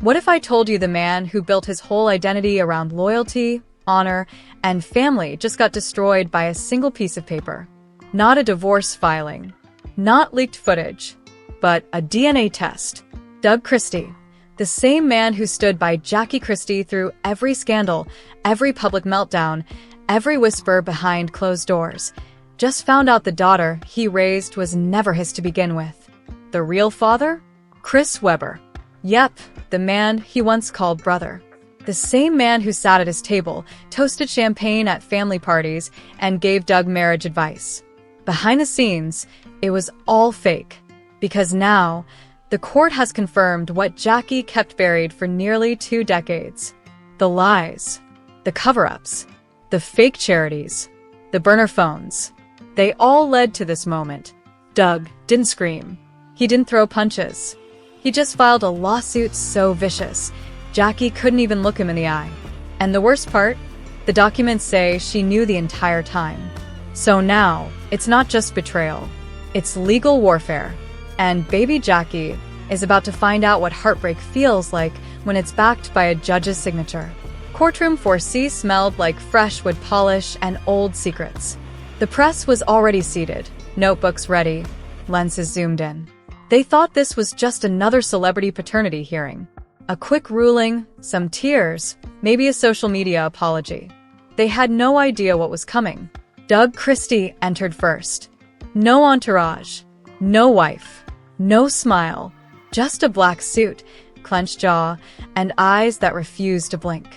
What if I told you the man who built his whole identity around loyalty, honor, and family just got destroyed by a single piece of paper? Not a divorce filing, not leaked footage, but a DNA test. Doug Christie, the same man who stood by Jackie Christie through every scandal, every public meltdown, every whisper behind closed doors, just found out the daughter he raised was never his to begin with. The real father? Chris Webber. Yep, the man he once called brother. The same man who sat at his table, toasted champagne at family parties, and gave Doug marriage advice. Behind the scenes, it was all fake. Because now, the court has confirmed what Jackie kept buried for nearly 2 decades. The lies, the cover-ups, the fake charities, the burner phones. They all led to this moment. Doug didn't scream. He didn't throw punches. He just filed a lawsuit so vicious, Jackie couldn't even look him in the eye. And the worst part? The documents say she knew the entire time. So now, it's not just betrayal. It's legal warfare. And baby Jackie is about to find out what heartbreak feels like when it's backed by a judge's signature. Courtroom 4C smelled like fresh wood polish and old secrets. The press was already seated, notebooks ready, lenses zoomed in. They thought this was just another celebrity paternity hearing. A quick ruling, some tears, maybe a social media apology. They had no idea what was coming. Doug Christie entered first. No entourage, no wife, no smile, just a black suit, clenched jaw, and eyes that refused to blink.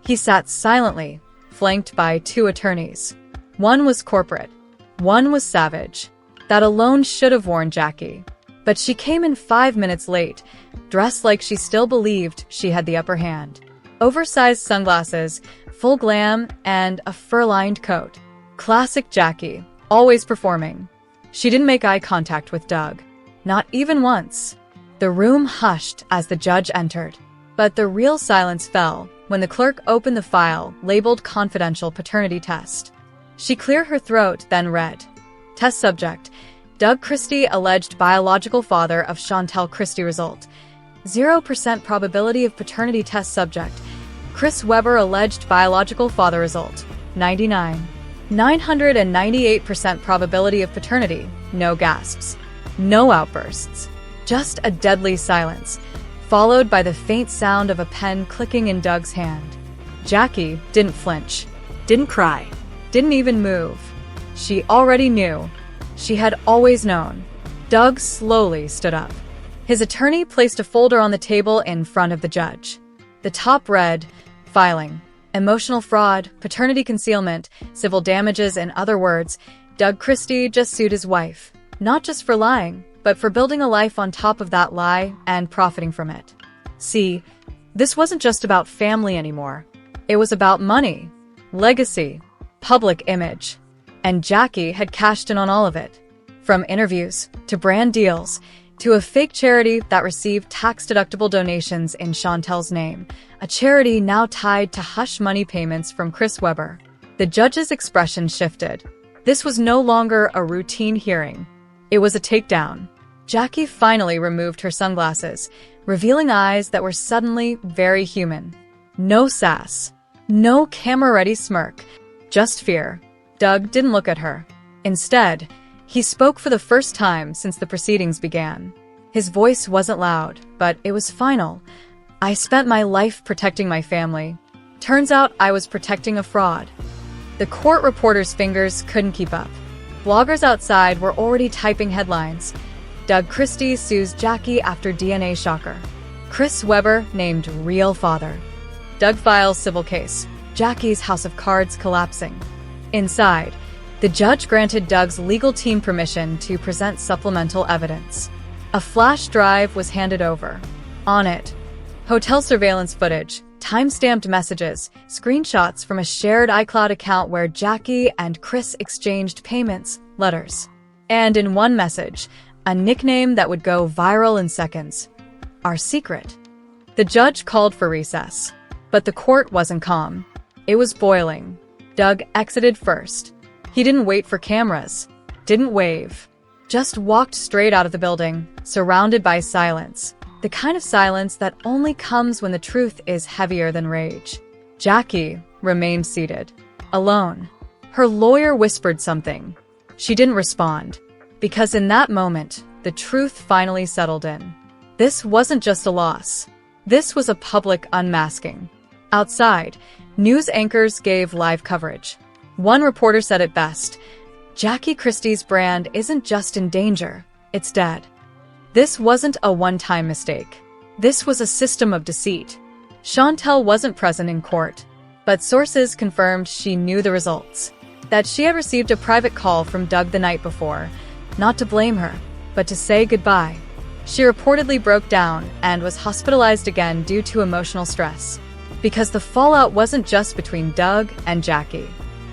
He sat silently, flanked by 2 attorneys. One was corporate, one was savage. That alone should have warned Jackie. But she came in 5 minutes late, dressed like she still believed she had the upper hand. Oversized sunglasses, full glam, and a fur-lined coat. Classic Jackie, always performing. She didn't make eye contact with Doug. Not even once. The room hushed as the judge entered. But the real silence fell when the clerk opened the file labeled Confidential Paternity Test. She cleared her throat, then read. Test subject. Doug Christie, alleged biological father of Chantel Christie. Result. 0% probability of paternity. Test subject. Chris Webber, alleged biological father. Result. 998% probability of paternity. No gasps. No outbursts. Just a deadly silence, followed by the faint sound of a pen clicking in Doug's hand. Jackie didn't flinch, didn't cry, didn't even move. She already knew. She had always known. Doug slowly stood up. His attorney placed a folder on the table in front of the judge. The top read, filing, emotional fraud, paternity concealment, civil damages. In other words, Doug Christie just sued his wife, not just for lying, but for building a life on top of that lie and profiting from it. See, this wasn't just about family anymore. It was about money, legacy, public image. And Jackie had cashed in on all of it. From interviews, to brand deals, to a fake charity that received tax-deductible donations in Chantel's name, a charity now tied to hush money payments from Chris Webber. The judge's expression shifted. This was no longer a routine hearing. It was a takedown. Jackie finally removed her sunglasses, revealing eyes that were suddenly very human. No sass. No camera-ready smirk. Just fear. Doug didn't look at her. Instead, he spoke for the first time since the proceedings began. His voice wasn't loud, but it was final. I spent my life protecting my family. Turns out I was protecting a fraud. The court reporters' fingers couldn't keep up. Bloggers outside were already typing headlines. Doug Christie sues Jackie after DNA shocker. Chris Webber named real father. Doug files civil case. Jackie's house of cards collapsing. Inside, the judge granted Doug's legal team permission to present supplemental evidence. A flash drive was handed over. On it, hotel surveillance footage, time-stamped messages, screenshots from a shared iCloud account where Jackie and Chris exchanged payments, letters. And in one message, a nickname that would go viral in seconds. Our secret. The judge called for recess. But the court wasn't calm. It was boiling. Doug exited first. He didn't wait for cameras. Didn't wave. Just walked straight out of the building, surrounded by silence. The kind of silence that only comes when the truth is heavier than rage. Jackie remained seated, alone. Her lawyer whispered something. She didn't respond, because in that moment, the truth finally settled in. This wasn't just a loss. This was a public unmasking. Outside, news anchors gave live coverage. One reporter said it best, "Jackie Christie's brand isn't just in danger, it's dead." This wasn't a one-time mistake. This was a system of deceit. Chantel wasn't present in court, but sources confirmed she knew the results. That she had received a private call from Doug the night before, not to blame her, but to say goodbye. She reportedly broke down and was hospitalized again due to emotional stress. Because the fallout wasn't just between Doug and Jackie.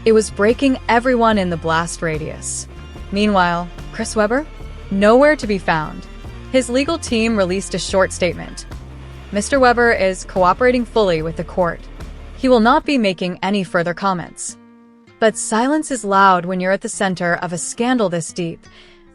It was breaking everyone in the blast radius. Meanwhile, Chris Webber? Nowhere to be found. His legal team released a short statement. Mr. Webber is cooperating fully with the court. He will not be making any further comments. But silence is loud when you're at the center of a scandal this deep,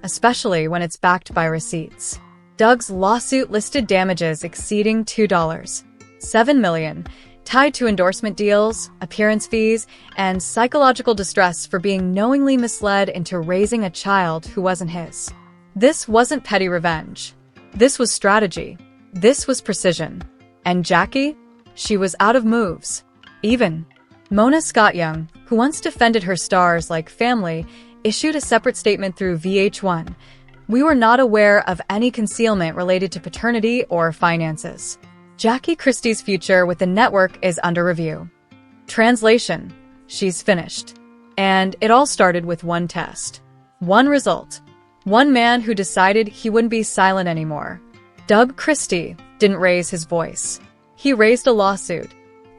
especially when it's backed by receipts. Doug's lawsuit listed damages exceeding $2.7 million, tied to endorsement deals, appearance fees, and psychological distress for being knowingly misled into raising a child who wasn't his. This wasn't petty revenge. This was strategy. This was precision. And Jackie? She was out of moves. Even Mona Scott-Young, who once defended her stars like family, issued a separate statement through VH1. "We were not aware of any concealment related to paternity or finances." Jackie Christie's future with the network is under review. Translation: she's finished. And it all started with one test. One result. One man who decided he wouldn't be silent anymore. Doug Christie didn't raise his voice. He raised a lawsuit.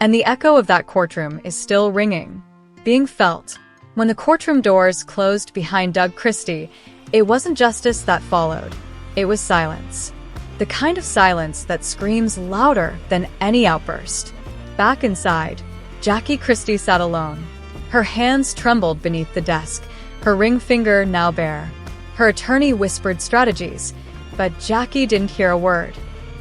And the echo of that courtroom is still ringing, being felt. When the courtroom doors closed behind Doug Christie, it wasn't justice that followed. It was silence. The kind of silence that screams louder than any outburst. Back inside, Jackie Christie sat alone. Her hands trembled beneath the desk, her ring finger now bare. Her attorney whispered strategies, but Jackie didn't hear a word.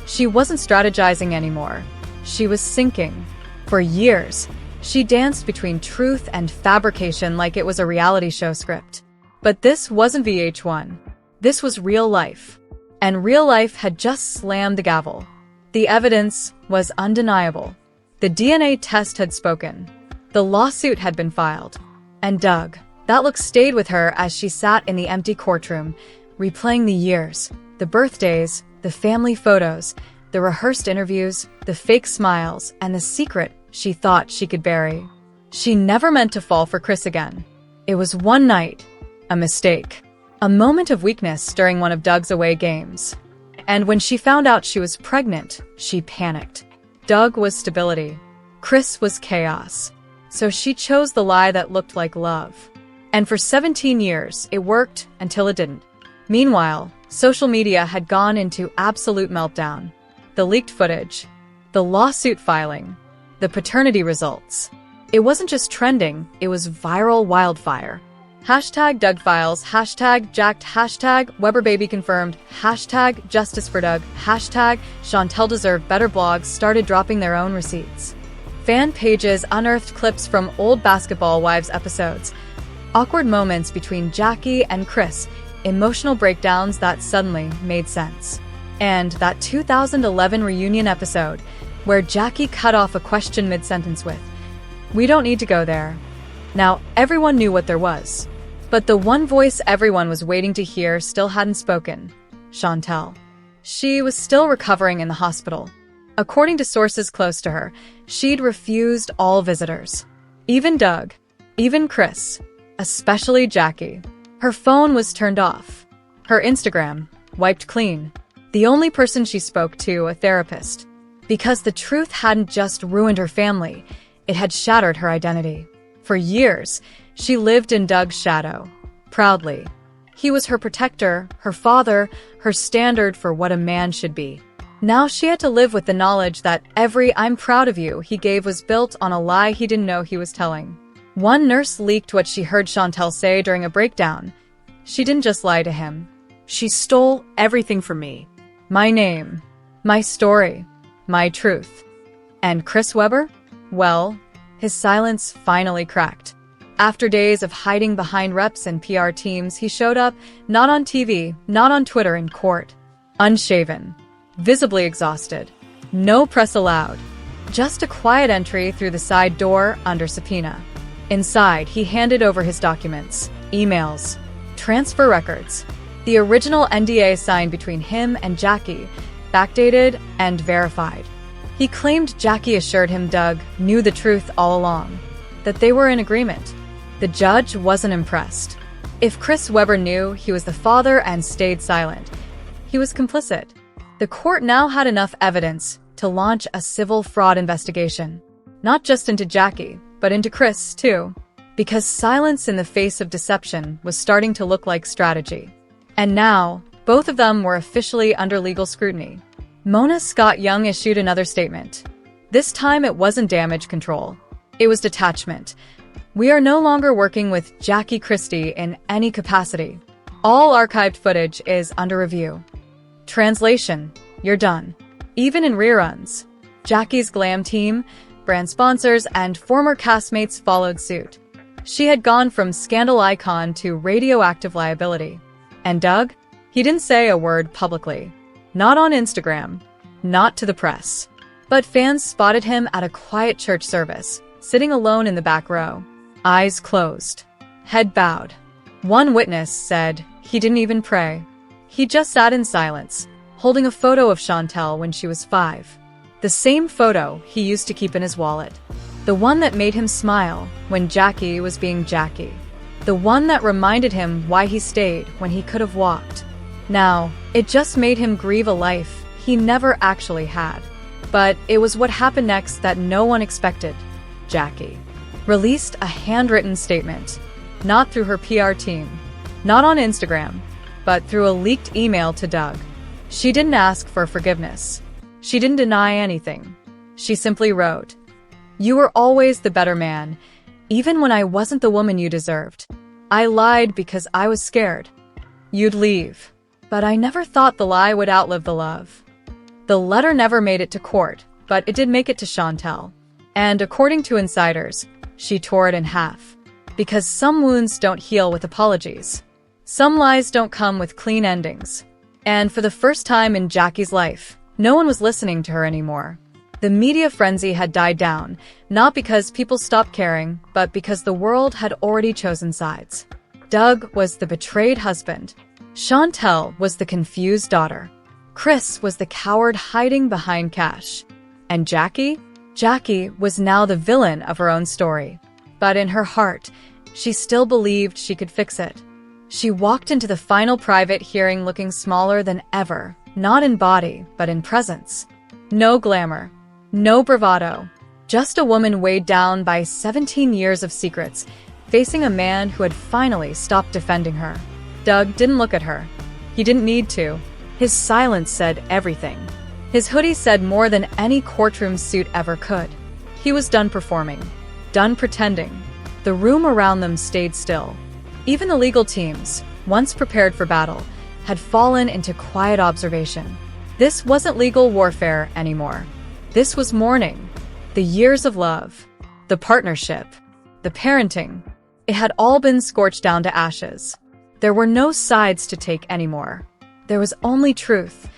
She wasn't strategizing anymore. She was sinking. For years, she danced between truth and fabrication like it was a reality show script. But this wasn't VH1. This was real life. And real life had just slammed the gavel. The evidence was undeniable. The DNA test had spoken. The lawsuit had been filed. And Doug, that look stayed with her as she sat in the empty courtroom, replaying the years, the birthdays, the family photos, the rehearsed interviews, the fake smiles, and the secret she thought she could bury. She never meant to fall for Chris again. It was one night, a mistake, a moment of weakness during one of Doug's away games. And when she found out she was pregnant, she panicked. Doug was stability. Chris was chaos. So she chose the lie that looked like love. And for 17 years, it worked until it didn't. Meanwhile, social media had gone into absolute meltdown. The leaked footage, the lawsuit filing, the paternity results. It wasn't just trending, it was viral wildfire. Hashtag Doug Files, hashtag Jacked, hashtag Weber Baby confirmed, hashtag Justice for Doug, hashtag Chantel deserved better. Blogs started dropping their own receipts. Fan pages unearthed clips from old Basketball Wives episodes, awkward moments between Jackie and Chris, emotional breakdowns that suddenly made sense. And that 2011 reunion episode, where Jackie cut off a question mid-sentence with, "We don't need to go there." Now, everyone knew what there was. But the one voice everyone was waiting to hear still hadn't spoken. Chantel. She was still recovering in the hospital. According to sources close to her, she'd refused all visitors. Even Doug. Even Chris. Especially Jackie. Her phone was turned off. Her Instagram wiped clean. The only person she spoke to, a therapist. Because the truth hadn't just ruined her family, it had shattered her identity. For years, she lived in Doug's shadow, proudly. He was her protector, her father, her standard for what a man should be. Now she had to live with the knowledge that every "I'm proud of you" he gave was built on a lie he didn't know he was telling. One nurse leaked what she heard Chantel say during a breakdown. She didn't just lie to him. She stole everything from me. My name, My story. My truth. And Chris Webber? Well, his silence finally cracked. After days of hiding behind reps and PR teams, he showed up, not on TV, not on Twitter, in court. Unshaven. Visibly exhausted. No press allowed. Just a quiet entry through the side door under subpoena. Inside, he handed over his documents, emails, transfer records, the original NDA signed between him and Jackie, backdated and verified. He claimed Jackie assured him Doug knew the truth all along, that they were in agreement. The judge wasn't impressed. If Chris Webber knew he was the father and stayed silent, he was complicit. The court now had enough evidence to launch a civil fraud investigation, not just into Jackie, but into Chris, too, because silence in the face of deception was starting to look like strategy. And now, both of them were officially under legal scrutiny. Mona Scott Young issued another statement. This time it wasn't damage control. It was detachment. We are no longer working with Jackie Christie in any capacity. All archived footage is under review. Translation, you're done. Even in reruns. Jackie's glam team, brand sponsors, and former castmates followed suit. She had gone from scandal icon to radioactive liability. And Doug? He didn't say a word publicly. Not on Instagram. Not to the press. But fans spotted him at a quiet church service, sitting alone in the back row. Eyes closed. Head bowed. One witness said he didn't even pray. He just sat in silence, holding a photo of Chantel when she was 5. The same photo he used to keep in his wallet. The one that made him smile when Jackie was being Jackie. The one that reminded him why he stayed when he could have walked. Now, it just made him grieve a life he never actually had. But it was what happened next that no one expected. Jackie released a handwritten statement, not through her PR team, not on Instagram, but through a leaked email to Doug. She didn't ask for forgiveness. She didn't deny anything. She simply wrote, "You were always the better man, even when I wasn't the woman you deserved. I lied because I was scared. You'd leave. But I never thought the lie would outlive the love." The letter never made it to court, but it did make it to Chantel. And according to insiders, she tore it in half. Because some wounds don't heal with apologies. Some lies don't come with clean endings. And for the first time in Jackie's life, no one was listening to her anymore. The media frenzy had died down, not because people stopped caring, but because the world had already chosen sides. Doug was the betrayed husband. Chantel was the confused daughter. Chris was the coward hiding behind cash. And Jackie? Jackie was now the villain of her own story. But in her heart, she still believed she could fix it. She walked into the final private hearing looking smaller than ever, not in body, but in presence. No glamour, no bravado, just a woman weighed down by 17 years of secrets, facing a man who had finally stopped defending her. Doug didn't look at her. He didn't need to. His silence said everything. His hoodie said more than any courtroom suit ever could. He was done performing, done pretending. The room around them stayed still. Even the legal teams, once prepared for battle, had fallen into quiet observation. This wasn't legal warfare anymore. This was mourning. The years of love, the partnership, the parenting. It had all been scorched down to ashes. There were no sides to take anymore. There was only truth,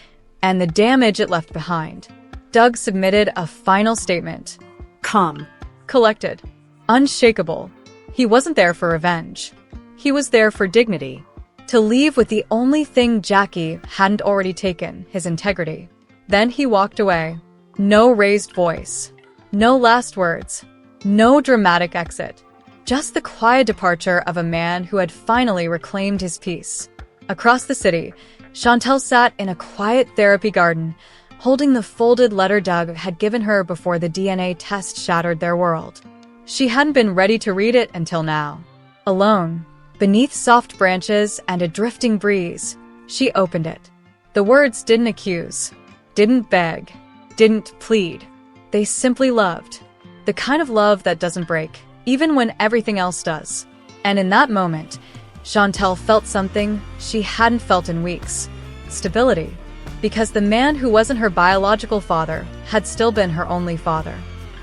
and the damage it left behind. Doug submitted a final statement. Calm, collected, unshakable. He wasn't there for revenge. He was there for dignity. To leave with the only thing Jackie hadn't already taken, his integrity. Then he walked away. No raised voice. No last words. No dramatic exit. Just the quiet departure of a man who had finally reclaimed his peace. Across the city, Chantel sat in a quiet therapy garden, holding the folded letter Doug had given her before the DNA test shattered their world. She hadn't been ready to read it until now. Alone, beneath soft branches and a drifting breeze, she opened it. The words didn't accuse, didn't beg, didn't plead. They simply loved. The kind of love that doesn't break, even when everything else does. And in that moment, Chantel felt something she hadn't felt in weeks. Stability. because the man who wasn't her biological father had still been her only father.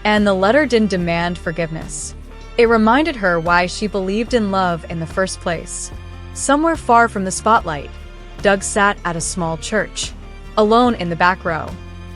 And the letter didn't demand forgiveness. It reminded her why she believed in love in the first place. Somewhere far from the spotlight, Doug sat at a small church, alone in the back row.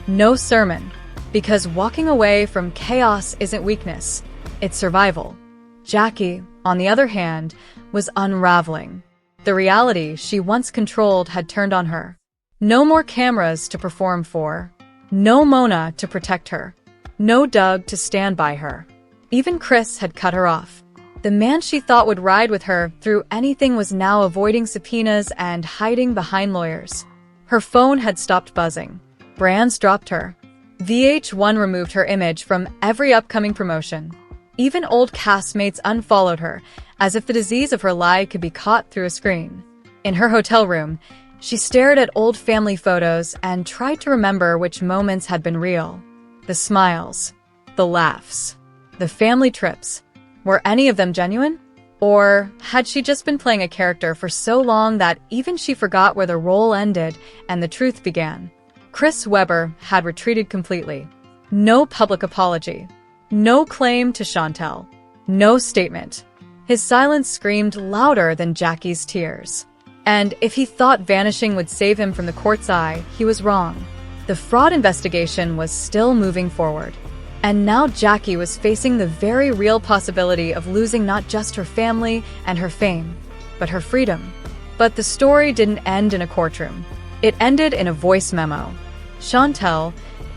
No sermon, because walking away from chaos isn't weakness, it's survival. Jackie, on the other hand, was unraveling. The reality she once controlled had turned on her. No more cameras to perform for. No Mona to protect her. No Doug to stand by her. Even Chris had cut her off. The man she thought would ride with her through anything was now avoiding subpoenas and hiding behind lawyers. Her phone had stopped buzzing. Brands dropped her. VH1 removed her image from every upcoming promotion. Even old castmates unfollowed her, as if the disease of her lie could be caught through a screen. In her hotel room, she stared at old family photos and tried to remember which moments had been real. The smiles, the laughs, the family trips. Were any of them genuine? Or had she just been playing a character for so long that even she forgot where the role ended and the truth began? Chris Webber had retreated completely. No public apology. No claim to Chantel. No statement. His silence screamed louder than Jackie's tears. And if he thought vanishing would save him from the court's eye, he was wrong. The fraud investigation was still moving forward. And now Jackie was facing the very real possibility of losing not just her family and her fame, but her freedom. But the story didn't end in a courtroom. It ended in a voice memo. Chantel,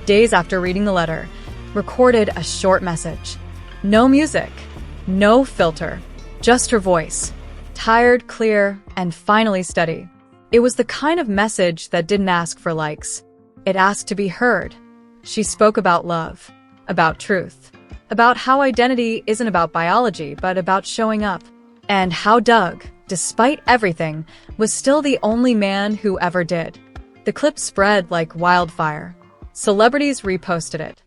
days after reading the letter, recorded a short message. No music, no filter, just her voice. Tired, clear, and finally steady. It was the kind of message that didn't ask for likes. It asked to be heard. She spoke about love, about truth, about how identity isn't about biology, but about showing up, and how Doug, despite everything, was still the only man who ever did. The clip spread like wildfire. Celebrities reposted it.